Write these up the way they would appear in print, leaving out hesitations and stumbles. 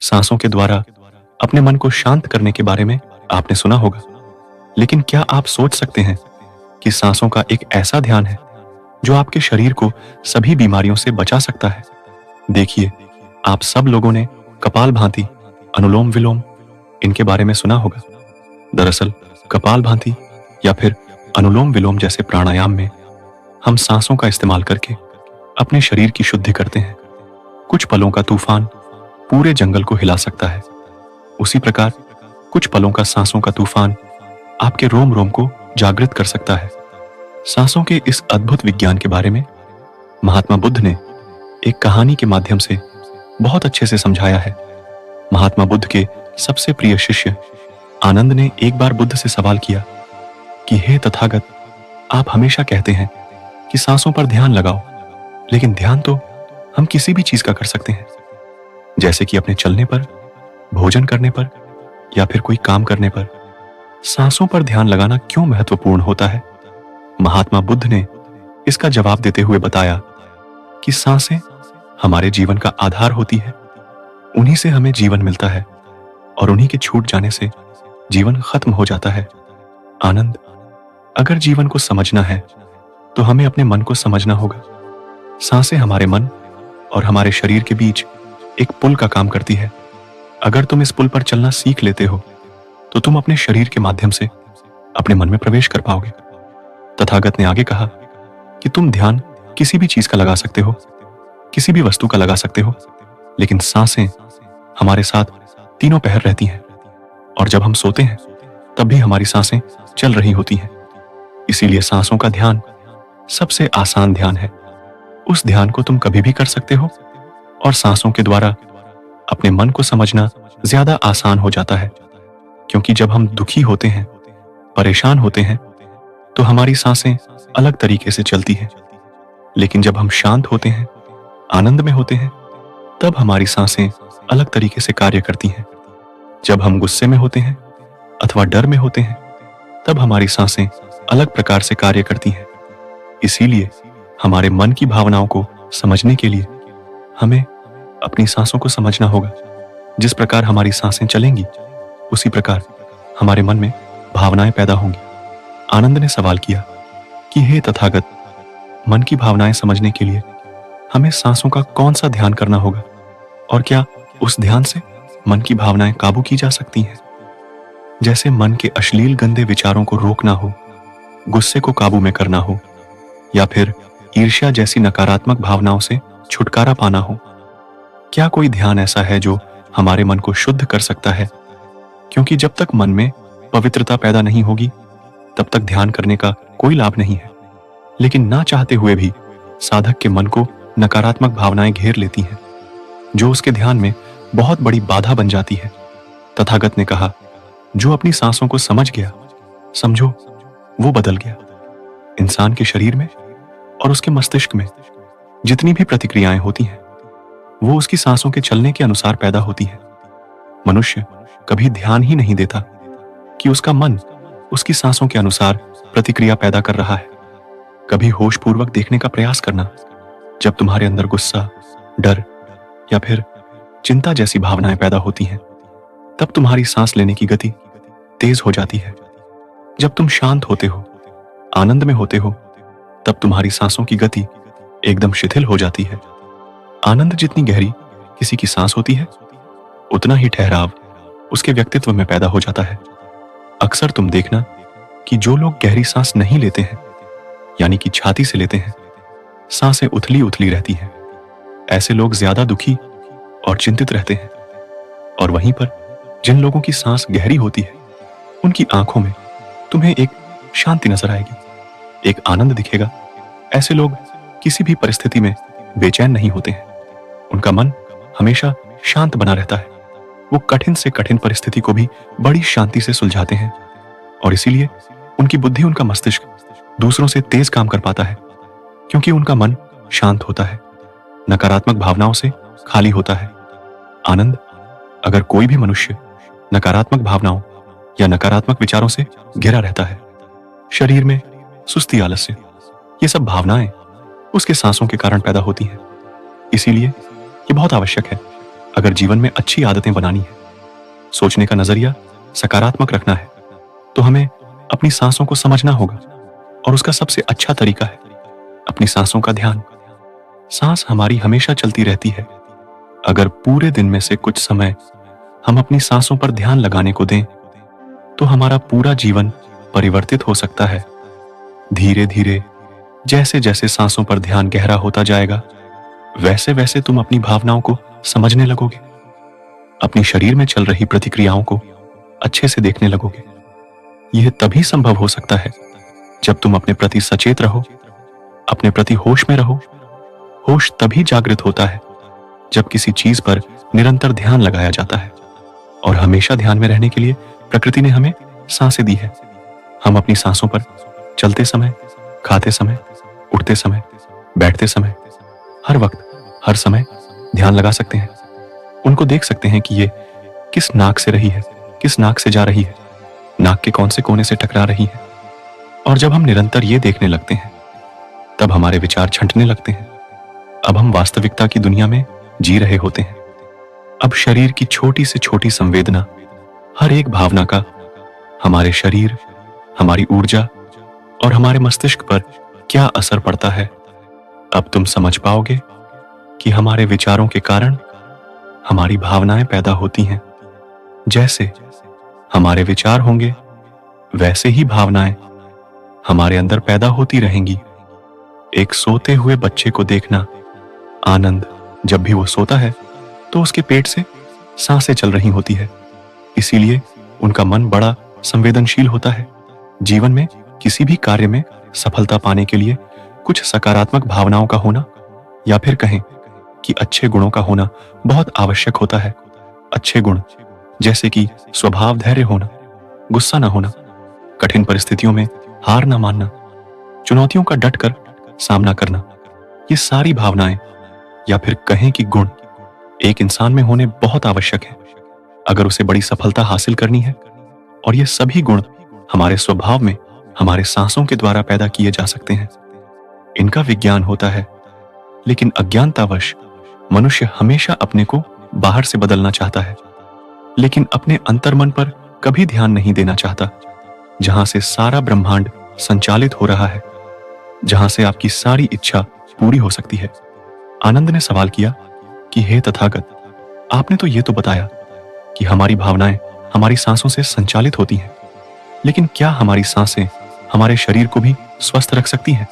सांसों के द्वारा अपने मन को शांत करने के बारे में आपने सुना होगा, लेकिन क्या आप सोच सकते हैं कि सांसों का एक ऐसा ध्यान है जो आपके शरीर को सभी बीमारियों से बचा सकता है? देखिए, आप सब लोगों ने कपालभाति, अनुलोम विलोम इनके बारे में सुना होगा। दरअसल कपालभाति या फिर अनुलोम विलोम जैसे प्राणायाम में हम सांसों का इस्तेमाल करके अपने शरीर की शुद्धि करते हैं। कुछ पलों का तूफान पूरे जंगल को हिला सकता है, उसी प्रकार कुछ पलों का सांसों का तूफान आपके रोम रोम को जागृत कर सकता है। सांसों के इस अद्भुत विज्ञान के बारे में महात्मा बुद्ध ने एक कहानी के माध्यम से बहुत अच्छे से समझाया है। महात्मा बुद्ध के सबसे प्रिय शिष्य आनंद ने एक बार बुद्ध से सवाल किया कि हे तथागत, आप हमेशा कहते हैं कि सांसों पर ध्यान लगाओ, लेकिन ध्यान तो हम किसी भी चीज का कर सकते हैं, जैसे कि अपने चलने पर, भोजन करने पर या फिर कोई काम करने पर। सांसों पर ध्यान लगाना क्यों महत्वपूर्ण होता है? महात्मा बुद्ध ने इसका जवाब देते हुए बताया कि सांसें हमारे जीवन का आधार होती है। उन्हीं से हमें जीवन मिलता है और उन्हीं के छूट जाने से जीवन खत्म हो जाता है। आनंद, अगर जीवन को समझना है तो हमें अपने मन को समझना होगा। सांसें हमारे मन और हमारे शरीर के बीच एक पुल का काम करती है। अगर तुम इस पुल पर चलना सीख लेते हो तो तुम अपने शरीर के माध्यम से अपने मन में प्रवेश कर पाओगे। तथागत ने आगे कहा कि तुम ध्यान किसी भी चीज का लगा सकते हो, किसी भी वस्तु का लगा सकते हो, लेकिन सांसें हमारे साथ तीनों पहर रहती हैं और जब हम सोते हैं तब भी हमारी सांसें चल रही होती हैं। इसीलिए सांसों का ध्यान सबसे आसान ध्यान है। उस ध्यान को तुम कभी भी कर सकते हो और सांसों के द्वारा अपने मन को समझना ज्यादा आसान हो जाता है, क्योंकि जब हम दुखी होते हैं, परेशान होते हैं, तो हमारी सांसें अलग तरीके से चलती हैं, लेकिन जब हम शांत होते हैं, आनंद में होते हैं, तब हमारी सांसें अलग तरीके से कार्य करती हैं। जब हम गुस्से में होते हैं अथवा डर में होते हैं, तब हमारी सांसें अलग प्रकार से कार्य करती हैं। इसीलिए हमारे मन की भावनाओं को समझने के लिए हमें अपनी सांसों को समझना होगा। जिस प्रकार हमारी सांसें चलेंगी, उसी प्रकार हमारे मन में भावनाएं पैदा होंगी। आनंद ने सवाल किया कि हे तथागत, मन की भावनाएं समझने के लिए हमें सांसों का कौन सा ध्यान करना होगा, और क्या उस ध्यान से मन की भावनाएं काबू की जा सकती हैं? जैसे मन के अश्लील गंदे विचारों को रोकना हो, गुस्से को काबू में करना हो, या फिर ईर्ष्या जैसी नकारात्मक भावनाओं से छुटकारा पाना हो। क्या कोई ध्यान ऐसा है जो हमारे मन को शुद्ध कर सकता है? क्योंकि जब तक मन में पवित्रता पैदा नहीं होगी, तब तक ध्यान करने का कोई लाभ नहीं है। लेकिन ना चाहते हुए भी साधक के मन को नकारात्मक भावनाएं घेर लेती हैं, जो उसके ध्यान में बहुत बड़ी बाधा बन जाती है। तथागत ने कहा, जो अपनी सांसों को समझ गया, समझो वो बदल गया। इंसान के शरीर में और उसके मस्तिष्क में जितनी भी प्रतिक्रियाएं होती हैं, वो उसकी सांसों के चलने के अनुसार पैदा होती है। मनुष्य कभी ध्यान ही नहीं देता कि उसका मन उसकी सांसों के अनुसार प्रतिक्रिया पैदा कर रहा है। कभी होशपूर्वक देखने का प्रयास करना, जब तुम्हारे अंदर गुस्सा, डर या फिर चिंता जैसी भावनाएं पैदा होती हैं, तब तुम्हारी सांस लेने की गति तेज हो जाती है। जब तुम शांत होते हो, आनंद में होते हो, तब तुम्हारी सांसों की गति एकदम शिथिल हो जाती है। आनंद जितनी गहरी किसी की सांस होती है, उतना ही ठहराव उसके व्यक्तित्व में पैदा हो जाता है। अक्सर तुम देखना कि जो लोग गहरी सांस नहीं लेते हैं, यानी कि छाती से लेते हैं, सांसें उथली उथली रहती हैं। ऐसे लोग ज्यादा दुखी और चिंतित रहते हैं। और वहीं पर जिन लोगों की सांस गहरी होती है, उनकी आंखों में तुम्हें एक शांति नजर आएगी, एक आनंद दिखेगा। ऐसे लोग किसी भी परिस्थिति में बेचैन नहीं होते हैं। उनका मन हमेशा शांत बना रहता है। वो कठिन से कठिन परिस्थिति को भी बड़ी शांति से सुलझाते हैं, और इसीलिए उनकी बुद्धि, उनका मस्तिष्क दूसरों से तेज काम कर पाता है, क्योंकि उनका मन शांत होता है, नकारात्मक भावनाओं से खाली होता है। आनंद, अगर कोई भी मनुष्य नकारात्मक भावनाओं या नकारात्मक विचारों से घिरा रहता है, शरीर में सुस्ती, आलस्य, ये सब भावनाएं उसके सांसों के कारण पैदा होती हैं। इसीलिए ये बहुत आवश्यक है, अगर जीवन में अच्छी आदतें बनानी है, सोचने का नजरिया सकारात्मक रखना है, तो हमें अपनी सांसों को समझना होगा। और उसका सबसे अच्छा तरीका है अपनी सांसों का ध्यान। सांस हमारी हमेशा चलती रहती है। अगर पूरे दिन में से कुछ समय हम अपनी सांसों पर ध्यान लगाने को दें, तो हमारा पूरा जीवन परिवर्तित हो सकता है। धीरे धीरे जैसे जैसे सांसों पर ध्यान गहरा होता जाएगा, वैसे वैसे तुम अपनी भावनाओं को समझने लगोगे, अपनी शरीर में चल रही प्रतिक्रियाओं को अच्छे से देखने लगोगे। यह तभी संभव हो सकता है जब तुम अपने प्रति सचेत रहो, अपने प्रति होश में रहो। होश तभी जागृत होता है जब किसी चीज पर निरंतर ध्यान लगाया जाता है। और हमेशा ध्यान में रहने के लिए प्रकृति ने हमें सांसें दी है। हम अपनी सांसों पर चलते समय, खाते समय, उठते समय, बैठते समय, हर वक्त, हर समय ध्यान लगा सकते हैं। उनको देख सकते हैं कि ये किस नाक से रही है, किस नाक से जा रही है, नाक के कौन से कोने से टकरा रही है। और जब हम निरंतर ये देखने लगते हैं, तब हमारे विचार छंटने लगते हैं। अब हम वास्तविकता की दुनिया में जी रहे होते हैं। अब शरीर की छोटी से छोटी संवेदना, हर एक भावना का हमारे शरीर, हमारी ऊर्जा और हमारे मस्तिष्क पर क्या असर पड़ता है, अब तुम समझ पाओगे कि हमारे विचारों के कारण हमारी भावनाएं पैदा होती हैं। जैसे हमारे विचार होंगे, वैसे ही भावनाएं हमारे अंदर पैदा होती रहेंगी। एक सोते हुए बच्चे को देखना, आनंद, जब भी वो सोता है तो उसके पेट से सांसें चल रही होती है, इसीलिए उनका मन बड़ा संवेदनशील होता है। जीवन में किसी भी कार्य में सफलता पाने के लिए कुछ सकारात्मक भावनाओं का होना, या फिर कहें कि अच्छे गुणों का होना बहुत आवश्यक होता है। अच्छे गुण जैसे कि स्वभाव धैर्य होना, गुस्सा ना होना, कठिन परिस्थितियों में हार ना मानना, चुनौतियों का डटकर सामना करना, ये सारी भावनाएं या फिर कहें कि गुण एक इंसान में होने बहुत आवश्यक है अगर उसे बड़ी सफलता हासिल करनी है। और ये सभी गुण हमारे स्वभाव में हमारे सांसों के द्वारा पैदा किए जा सकते हैं। इनका विज्ञान होता है, लेकिन अज्ञानतावश मनुष्य हमेशा अपने को बाहर से बदलना चाहता है, लेकिन अपने अंतर्मन पर कभी ध्यान नहीं देना चाहता, जहां से सारा ब्रह्मांड संचालित हो रहा है, जहां से आपकी सारी इच्छा पूरी हो सकती है। आनंद ने सवाल किया कि हे तथागत, आपने तो ये तो बताया कि हमारी भावनाएं हमारी सांसों से संचालित होती हैं, लेकिन क्या हमारी सांसें हमारे शरीर को भी स्वस्थ रख सकती हैं?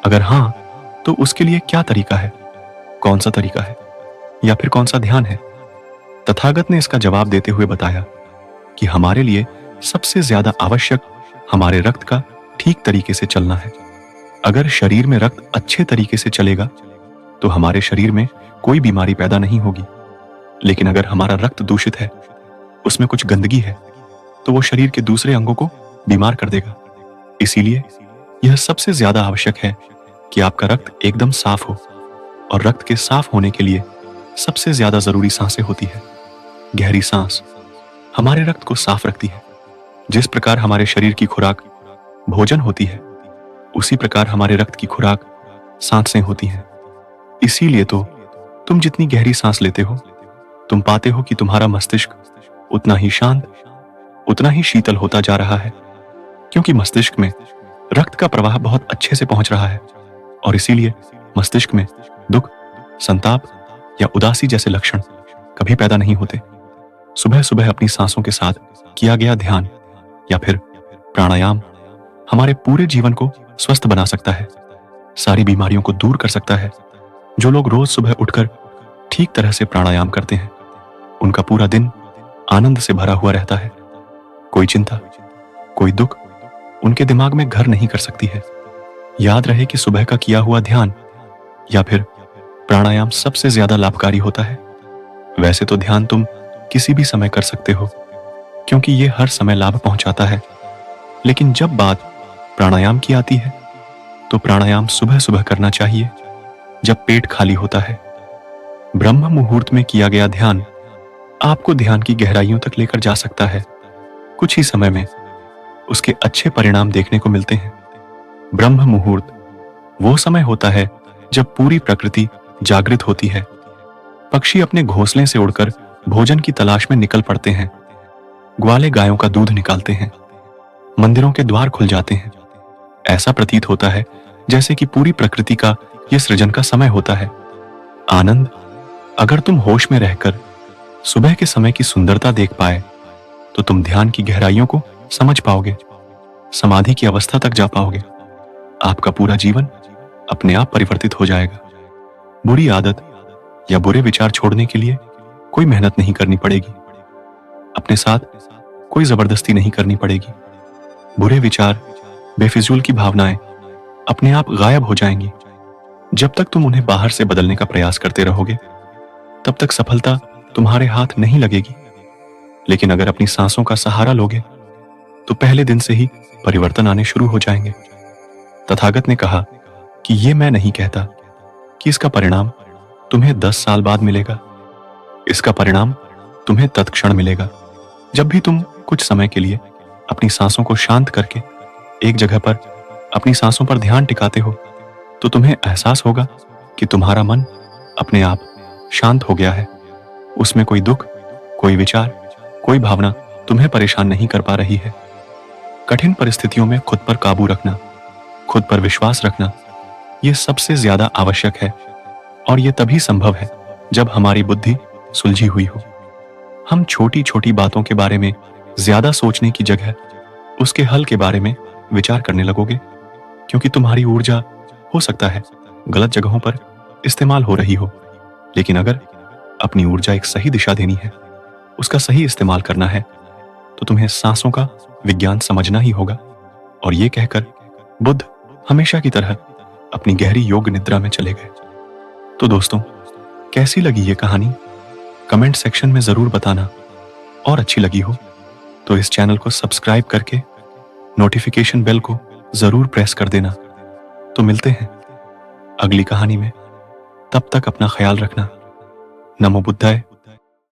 अगर हां, तो उसके लिए क्या तरीका है? कौन सा तरीका है, या फिर कौन सा ध्यान है? तथागत ने इसका जवाब देते हुए बताया कि हमारे लिए सबसे ज्यादा आवश्यक हमारे रक्त का ठीक तरीके से चलना है। अगर शरीर में रक्त अच्छे तरीके से चलेगा तो हमारे शरीर में कोई बीमारी पैदा नहीं होगी। लेकिन अगर हमारा रक्त दूषित है, उसमें कुछ गंदगी है, तो वो शरीर के दूसरे अंगों को बीमार कर देगा। इसीलिए यह सबसे ज्यादा आवश्यक है कि आपका रक्त एकदम साफ हो। और रक्त के साफ होने के लिए सबसे ज्यादा जरूरी सांसें होती है। गहरी सांस हमारे रक्त को साफ रखती है। जिस प्रकार हमारे शरीर की खुराक भोजन होती है, उसी प्रकार हमारे रक्त की खुराक सांसें होती हैं। इसीलिए तो तुम जितनी गहरी सांस लेते हो, तुम पाते हो कि तुम्हारा मस्तिष्क उतना ही शांत, उतना ही शीतल होता जा रहा है, क्योंकि मस्तिष्क में रक्त का प्रवाह बहुत अच्छे से पहुंच रहा है। और इसीलिए मस्तिष्क में दुख, संताप या उदासी जैसे लक्षण कभी पैदा नहीं होते। सुबह सुबह अपनी सांसों के साथ किया गया ध्यान या फिर प्राणायाम हमारे पूरे जीवन को स्वस्थ बना सकता है, सारी बीमारियों को दूर कर सकता है। जो लोग रोज सुबह उठकर ठीक तरह से प्राणायाम करते हैं, उनका पूरा दिन आनंद से भरा हुआ रहता है। कोई चिंता, कोई दुख उनके दिमाग में घर नहीं कर सकती है। याद रहे कि सुबह का किया हुआ ध्यान या फिर प्राणायाम सबसे ज्यादा लाभकारी होता है। वैसे तो ध्यान तुम किसी भी समय कर सकते हो, क्योंकि ये हर समय लाभ पहुंचाता है। लेकिन जब बात प्राणायाम की आती है, तो प्राणायाम सुबह सुबह करना चाहिए जब पेट खाली होता है। ब्रह्म मुहूर्त में किया गया ध्यान आपको ध्यान की गहराइयों तक लेकर जा सकता है। कुछ ही समय में उसके अच्छे परिणाम देखने को मिलते हैं। ब्रह्म मुहूर्त वो समय होता है जब पूरी प्रकृति जागृत होती है। पक्षी अपने घोंसले से उड़कर भोजन की तलाश में निकल पड़ते हैं। ग्वाले गायों का दूध निकालते हैं। मंदिरों के द्वार खुल जाते हैं। ऐसा प्रतीत होता है जैसे कि पूरी प्रकृति का यह सृजन का समय होता है। आनंद, अगर तुम होश में रहकर सुबह के समय की सुंदरता देख पाए तो तुम ध्यान की गहराइयों को समझ पाओगे, समाधि की अवस्था तक जा पाओगे। आपका पूरा जीवन अपने आप परिवर्तित हो जाएगा। बुरी आदत या बुरे विचार छोड़ने के लिए कोई मेहनत नहीं करनी पड़ेगी। अपने साथ कोई जबरदस्ती नहीं करनी पड़ेगी। बुरे विचार, बेफिजूल की भावनाएं अपने आप गायब हो जाएंगी। जब तक तुम उन्हें बाहर से बदलने का प्रयास करते रहोगे तब तक सफलता तुम्हारे हाथ नहीं लगेगी। लेकिन अगर अपनी सांसों का सहारा लोगे तो पहले दिन से ही परिवर्तन आने शुरू हो जाएंगे। तथागत ने कहा कि ये मैं नहीं कहता कि इसका परिणाम तुम्हें 10 साल बाद मिलेगा। इसका परिणाम तुम्हें तत्क्षण मिलेगा। जब भी तुम कुछ समय के लिए अपनी सांसों को शांत करके एक जगह पर अपनी सांसों पर ध्यान टिकाते हो तो तुम्हें एहसास होगा कि तुम्हारा मन अपने आप शांत हो गया है। उसमें कोई दुख, कोई विचार, कोई भावना तुम्हें परेशान नहीं कर पा रही है। कठिन परिस्थितियों में खुद पर काबू रखना, खुद पर विश्वास रखना, यह सबसे ज्यादा आवश्यक है। और यह तभी संभव है जब हमारी बुद्धि सुलझी हुई हो। हम छोटी छोटी बातों के बारे में ज्यादा सोचने की जगह उसके हल के बारे में विचार करने लगोगे, क्योंकि तुम्हारी ऊर्जा हो सकता है गलत जगहों पर इस्तेमाल हो रही हो। लेकिन अगर अपनी ऊर्जा एक सही दिशा देनी है, उसका सही इस्तेमाल करना है, तो तुम्हें सांसों का विज्ञान समझना ही होगा। और ये कहकर बुद्ध हमेशा की तरह अपनी गहरी योग निद्रा में चले गए। तो दोस्तों, कैसी लगी ये कहानी कमेंट सेक्शन में जरूर बताना। और अच्छी लगी हो तो इस चैनल को सब्सक्राइब करके नोटिफिकेशन बेल को जरूर प्रेस कर देना। तो मिलते हैं अगली कहानी में। तब तक अपना ख्याल रखना। नमो बुद्धाय।